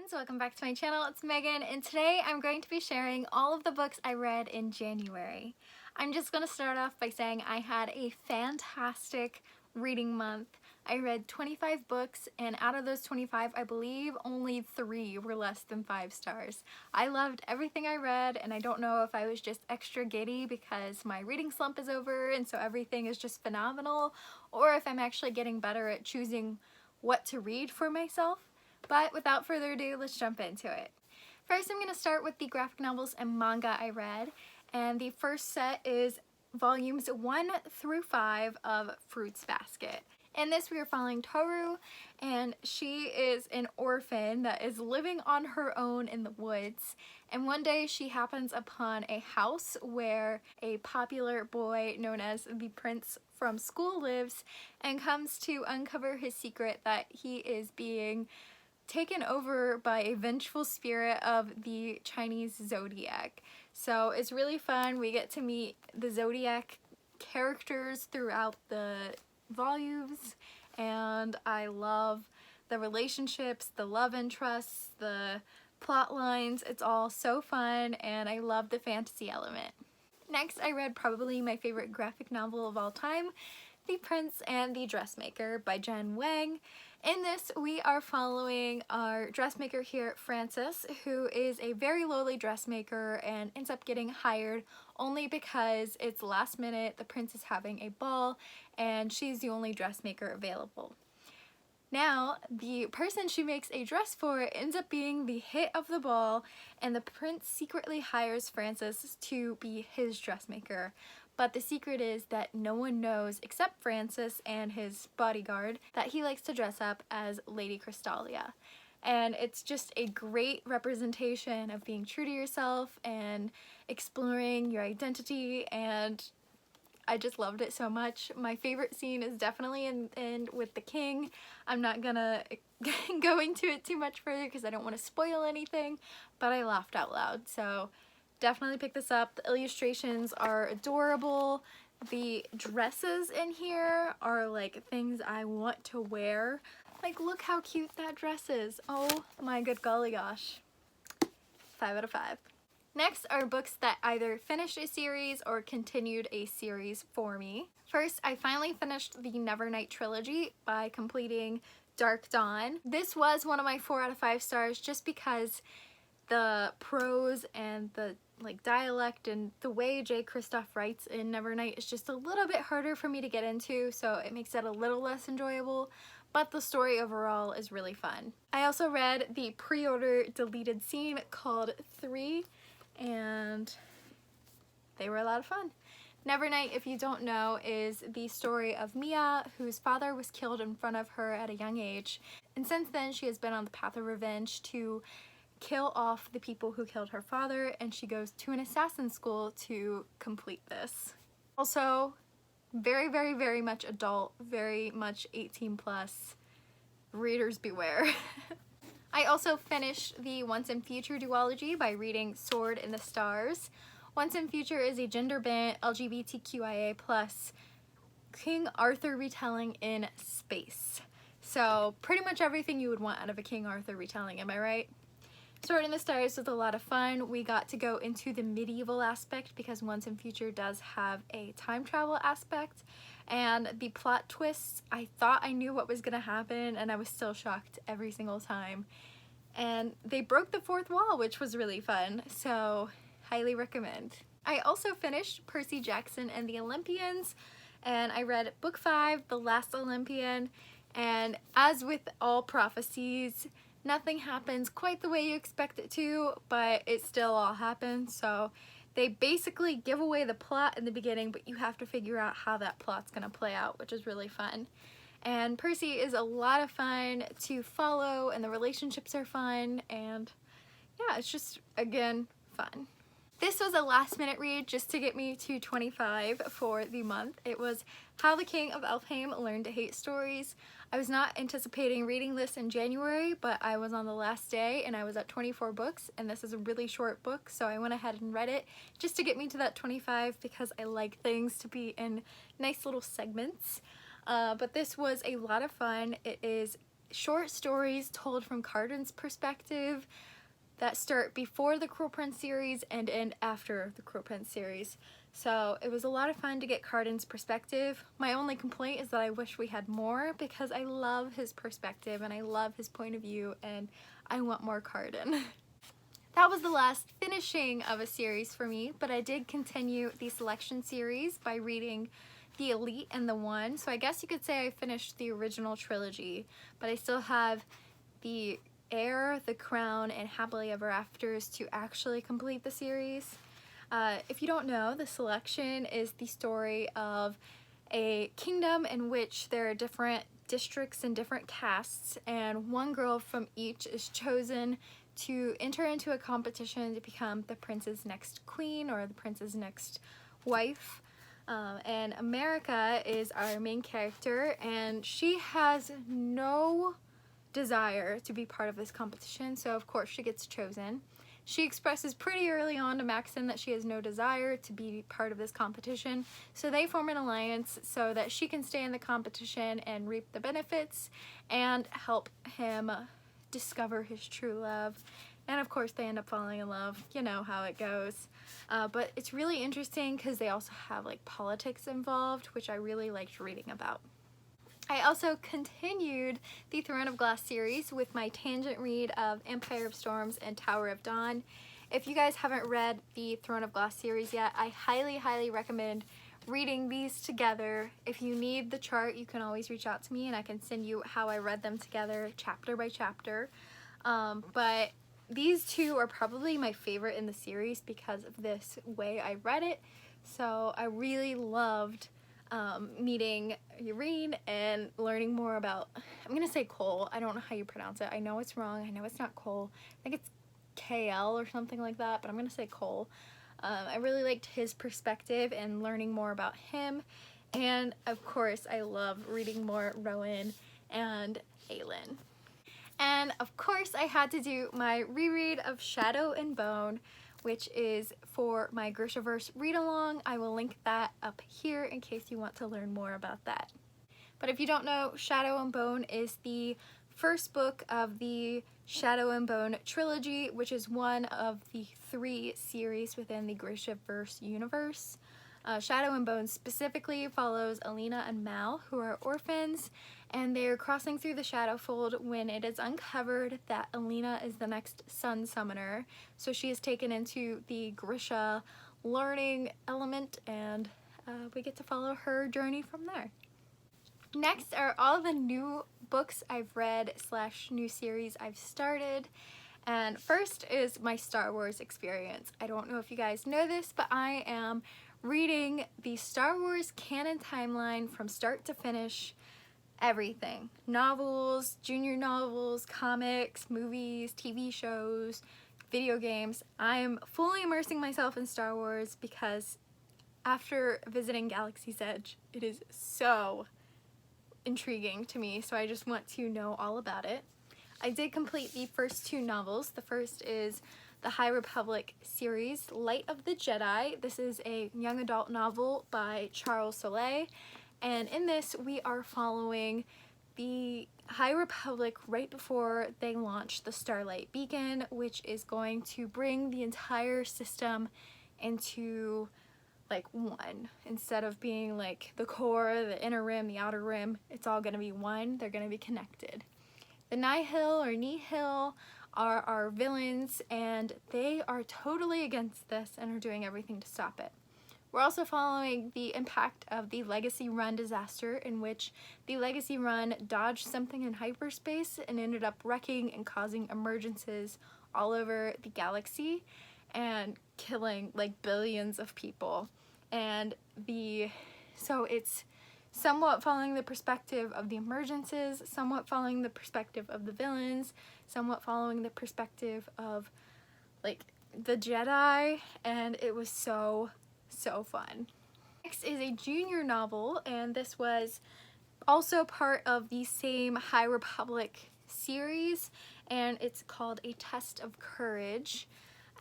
friends, welcome back to my channel. It's Megan, and today I'm going to be sharing all of the books I read in January. I'm just going to start off by saying I had a fantastic reading month. I read 25 books, and out of those 25, I believe only 3 were less than 5 stars. I loved everything I read, and I don't know if I was just extra giddy because my reading slump is over and so everything is just phenomenal, or if I'm actually getting better at choosing what to read for myself. But without further ado, let's jump into it. First, I'm going to start with the graphic novels and manga I read, and the first set is volumes 1 through 5 of Fruits Basket. In this, we are following Toru, and she is an orphan that is living on her own in the woods. And one day she happens upon a house where a popular boy known as the Prince from school lives, and comes to uncover his secret that he is being taken over by a vengeful spirit of the Chinese zodiac. So it's really fun. We get to meet the zodiac characters throughout the volumes, and I love the relationships, the love interests, the plot lines. It's all so fun, and I love the fantasy element. Next, I read probably my favorite graphic novel of all time, The Prince and the Dressmaker by Jen Wang. In this, we are following our dressmaker here, Frances, who is a very lowly dressmaker and ends up getting hired only because it's last minute, the prince is having a ball, and she's the only dressmaker available. Now, the person she makes a dress for ends up being the hit of the ball, and the prince secretly hires Frances to be his dressmaker. But the secret is that no one knows except Francis and his bodyguard that he likes to dress up as Lady Crystalia. And it's just a great representation of being true to yourself and exploring your identity, and I just loved it so much. My favorite scene is definitely in with the king. I'm not gonna go into it too much further because I don't want to spoil anything, but I laughed out loud. So definitely pick this up. The illustrations are adorable. The dresses in here are like things I want to wear. Like, look how cute that dress is. Oh my good golly gosh. 5 out of 5. Next are books that either finished a series or continued a series for me. First, I finally finished the Nevernight trilogy by completing Dark Dawn. This was one of my 4 out of 5 stars just because the prose and the dialect and the way J. Kristoff writes in Nevernight is just a little bit harder for me to get into, so it makes it a little less enjoyable, but the story overall is really fun. I also read the pre-order deleted scene called 3, and they were a lot of fun. Nevernight, if you don't know, is the story of Mia, whose father was killed in front of her at a young age, and since then she has been on the path of revenge to kill off the people who killed her father, and she goes to an assassin school to complete this. Also, very, very, very much adult, very much 18 plus. Readers beware. I also finished the Once and Future duology by reading Sword in the Stars. Once and Future is a gender-bent LGBTQIA plus King Arthur retelling in space. So pretty much everything you would want out of a King Arthur retelling, am I right? Sword in the Stars was a lot of fun. We got to go into the medieval aspect because Once and Future does have a time travel aspect, and the plot twists, I thought I knew what was going to happen, and I was still shocked every single time. And they broke the fourth wall, which was really fun, so highly recommend. I also finished Percy Jackson and the Olympians, and I read book 5, The Last Olympian, and as with all prophecies, nothing happens quite the way you expect it to, but it still all happens. So they basically give away the plot in the beginning, but you have to figure out how that plot's gonna play out, which is really fun. And Percy is a lot of fun to follow, and the relationships are fun, and yeah, it's just, again, fun. This was a last minute read just to get me to 25 for the month. It was How the King of Elfheim Learned to Hate Stories. I was not anticipating reading this in January, but I was on the last day and I was at 24 books, and this is a really short book, so I went ahead and read it just to get me to that 25 because I like things to be in nice little segments. But this was a lot of fun. It is short stories told from Carden's perspective that start before the Cruel Prince series and end after the Cruel Prince series. So it was a lot of fun to get Carden's perspective. My only complaint is that I wish we had more, because I love his perspective and I love his point of view and I want more Carden. That was the last finishing of a series for me, but I did continue the selection series by reading The Elite and The One. So I guess you could say I finished the original trilogy, but I still have The Heir, The Crown, and Happily Ever Afters to actually complete the series. If you don't know, the selection is the story of a kingdom in which there are different districts and different castes, and one girl from each is chosen to enter into a competition to become the prince's next queen or the prince's next wife. And America is our main character, and she has no desire to be part of this competition, so of course she gets chosen. She expresses pretty early on to Maxon that she has no desire to be part of this competition, so they form an alliance so that she can stay in the competition and reap the benefits and help him discover his true love. And of course they end up falling in love. You know how it goes. But it's really interesting because they also have like politics involved, which I really liked reading about. I also continued the Throne of Glass series with my tangent read of Empire of Storms and Tower of Dawn. If you guys haven't read the Throne of Glass series yet, I highly recommend reading these together. If you need the chart, you can always reach out to me and I can send you how I read them together chapter by chapter. But these two are probably my favorite in the series because of this way I read it. So I really loved meeting Yrene and learning more about, I'm gonna say Cole, I don't know how you pronounce it, I know it's wrong, I know it's not Cole, I think it's KL or something like that, but I'm gonna say Cole. I really liked his perspective and learning more about him, and of course I love reading more Rowan and Aelin. And of course I had to do my reread of Shadow and Bone, which is for my Grishaverse read-along. I will link that up here in case you want to learn more about that. But if you don't know, Shadow and Bone is the first book of the Shadow and Bone trilogy, which is one of the 3 series within the Grishaverse universe. Shadow and Bone specifically follows Alina and Mal, who are orphans, and they're crossing through the Shadowfold when it is uncovered that Alina is the next Sun Summoner. So she is taken into the Grisha learning element, and we get to follow her journey from there. Next are all the new books I've read / new series I've started. And first is my Star Wars experience. I don't know if you guys know this, but I am reading the Star Wars canon timeline from start to finish. Everything. Novels, junior novels, comics, movies, TV shows, video games. I'm fully immersing myself in Star Wars because after visiting Galaxy's Edge, it is so intriguing to me, so I just want to know all about it. I did complete the first 2 novels. The first is the High Republic series, Light of the Jedi. This is a young adult novel by Charles Soule, and in this we are following the High Republic right before they launch the Starlight Beacon, which is going to bring the entire system into like one. Instead of being like the core, the inner rim, the outer rim, it's all going to be one. They're going to be connected. The Nihil or Nihil are our villains, and they are totally against this and are doing everything to stop it. We're also following the impact of the Legacy Run disaster, in which the Legacy Run dodged something in hyperspace and ended up wrecking and causing emergencies all over the galaxy and killing like billions of people. And so it's somewhat following the perspective of the emergencies, somewhat following the perspective of the villains, somewhat following the perspective of like the Jedi, and it was so fun. Next is a junior novel, and this was also part of the same High Republic series, and it's called A Test of Courage.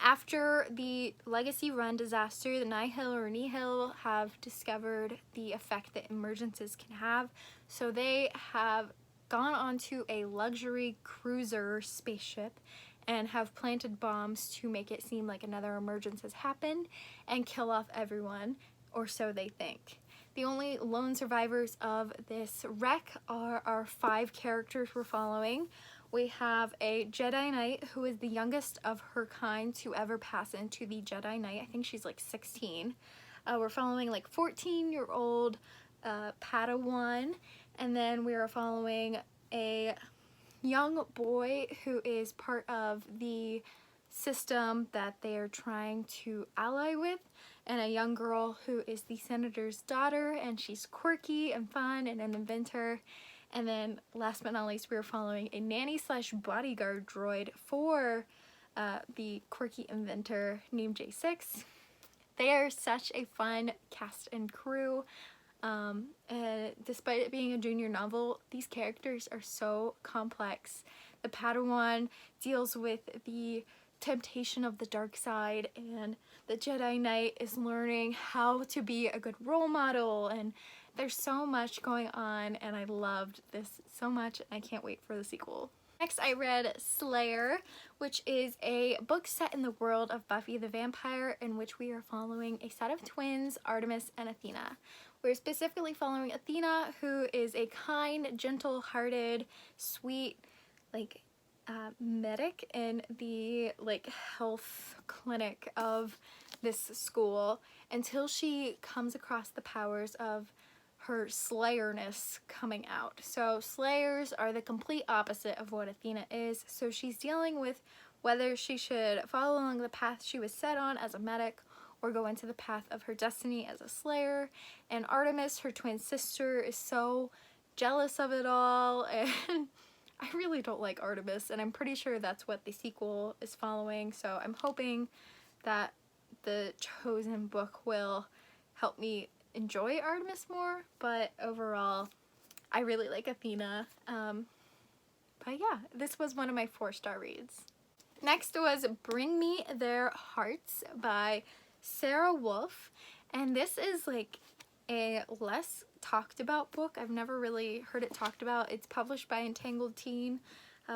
After the Legacy Run disaster, the Nihil or Nihil have discovered the effect that emergencies can have, so they have gone onto a luxury cruiser spaceship and have planted bombs to make it seem like another emergence has happened and kill off everyone, or so they think. The only lone survivors of this wreck are our 5 characters we're following. We have a Jedi Knight who is the youngest of her kind to ever pass into the Jedi Knight. I think she's like 16. We're following like 14-year-old Padawan, and then we are following a young boy who is part of the system that they are trying to ally with, and a young girl who is the senator's daughter, and she's quirky and fun and an inventor. And then last but not least, we are following a nanny slash bodyguard droid for the quirky inventor named J6. They are such a fun cast and crew. And despite it being a junior novel, these characters are so complex. The Padawan deals with the temptation of the dark side, and the Jedi Knight is learning how to be a good role model, and there's so much going on, and I loved this so much, and I can't wait for the sequel. Next, I read Slayer, which is a book set in the world of Buffy the Vampire, in which we are following a set of twins, Artemis and Athena. We're specifically following Athena, who is a kind, gentle-hearted, sweet, medic in the health clinic of this school, until she comes across the powers of her slayerness coming out. So slayers are the complete opposite of what Athena is, so she's dealing with whether she should follow along the path she was set on as a medic or go into the path of her destiny as a slayer. And Artemis, her twin sister, is so jealous of it all, and I really don't like Artemis, and I'm pretty sure that's what the sequel is following, so I'm hoping that the chosen book will help me enjoy Artemis more. But overall, I really like Athena. But yeah, this was one of my 4-star reads. Next was Bring Me Their Hearts by Sarah Wolf, and this is a less talked about book. I've never really heard it talked about. It's published by Entangled Teen,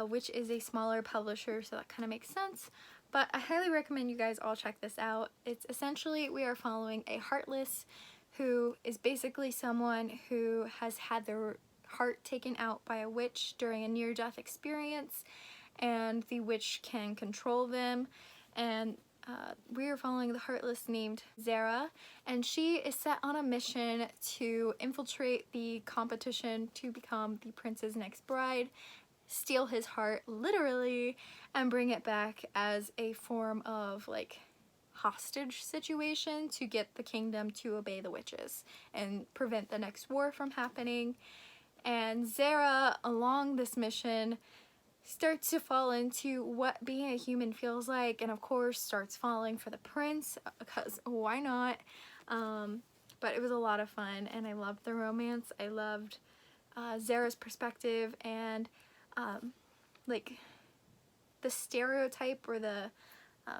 which is a smaller publisher, so that kind of makes sense. But I highly recommend you guys all check this out. It's essentially, we are following a heartless who is basically someone who has had their heart taken out by a witch during a near-death experience, and the witch can control them. And we are following the heartless named Zara, and she is set on a mission to infiltrate the competition to become the prince's next bride, steal his heart literally, and bring it back as a form of hostage situation to get the kingdom to obey the witches and prevent the next war from happening. And Zara, along this mission, starts to fall into what being a human feels like, and of course starts falling for the prince, because why not? But it was a lot of fun, and I loved the romance. I loved Zara's perspective, and the stereotype or the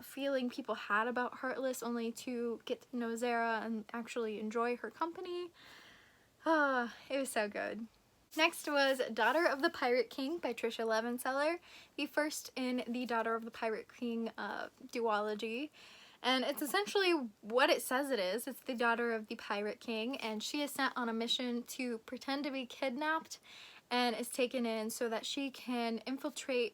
feeling people had about Heartless, only to get to know Zara and actually enjoy her company. It was so good. Next was Daughter of the Pirate King by Trisha Levenseller, the first in the Daughter of the Pirate King duology. And it's essentially what it says it is. It's the daughter of the Pirate King, and she is sent on a mission to pretend to be kidnapped and is taken in so that she can infiltrate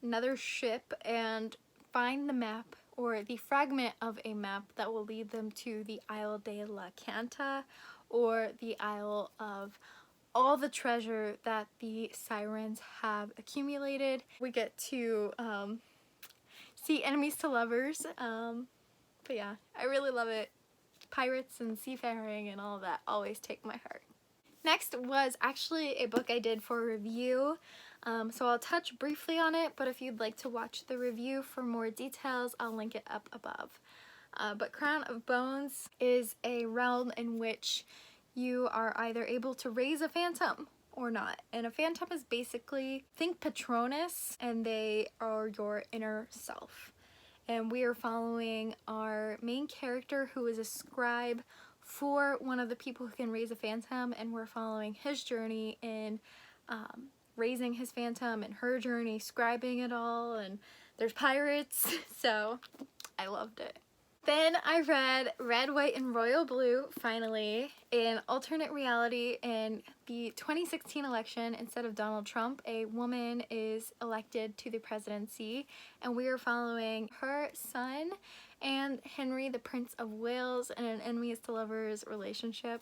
another ship and find the map, or the fragment of a map, that will lead them to the Isle de la Canta, or the Isle of all the treasure that the sirens have accumulated. We get to see enemies to lovers, but yeah, I really love it. Pirates and seafaring and all of that always take my heart. Next was actually a book I did for review, so I'll touch briefly on it, but if you'd like to watch the review for more details, I'll link it up above. But Crown of Bones is a realm in which you are either able to raise a phantom or not. And a phantom is basically, think Patronus, and they are your inner self. And we are following our main character, who is a scribe for one of the people who can raise a phantom, and we're following his journey in raising his phantom and her journey, scribing it all, and there's pirates, so I loved it. Then I read Red, White, and Royal Blue, finally. In alternate reality, in the 2016 election, instead of Donald Trump, a woman is elected to the presidency, and we are following her son and Henry, the Prince of Wales, in an enemies to lovers relationship.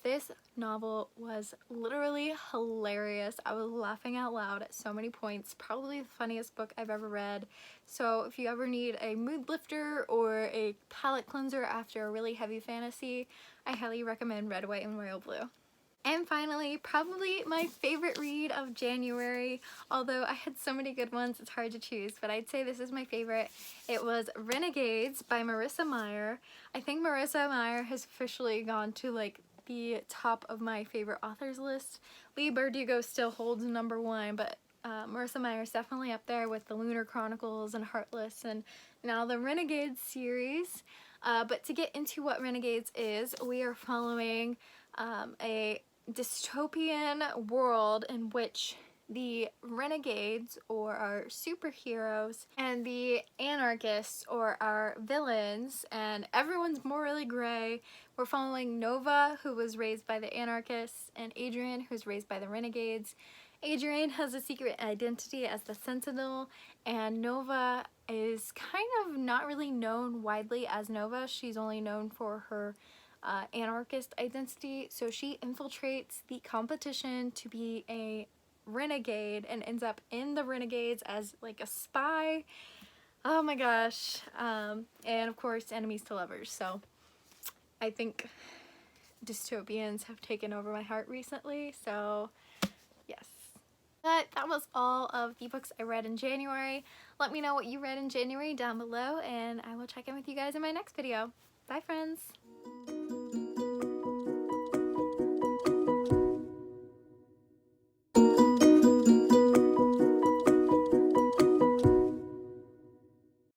This novel was literally hilarious. I was laughing out loud at so many points. Probably the funniest book I've ever read. So if you ever need a mood lifter or a palate cleanser after a really heavy fantasy, I highly recommend Red, White, and Royal Blue. And finally, probably my favorite read of January, although I had so many good ones, it's hard to choose, but I'd say this is my favorite. It was Renegades by Marissa Meyer. I think Marissa Meyer has officially gone to like the top of my favorite authors list. Leigh Bardugo still holds number one, but Marissa Meyer is definitely up there with the Lunar Chronicles and Heartless and now the Renegades series. But to get into what Renegades is, we are following a dystopian world in which the renegades, or our superheroes, and the anarchists, or our villains, and everyone's morally gray. We're following Nova, who was raised by the anarchists, and Adrian, who's raised by the renegades. Adrian has a secret identity as the Sentinel, and Nova is kind of not really known widely as Nova. She's only known for her anarchist identity, so she infiltrates the competition to be a renegade and ends up in the Renegades as like a spy. Oh my gosh. And of course, enemies to lovers. So I think dystopians have taken over my heart recently, so yes. But that was all of the books I read in January. Let me know what you read in January down below, and I will check in with you guys in my next video. Bye, friends!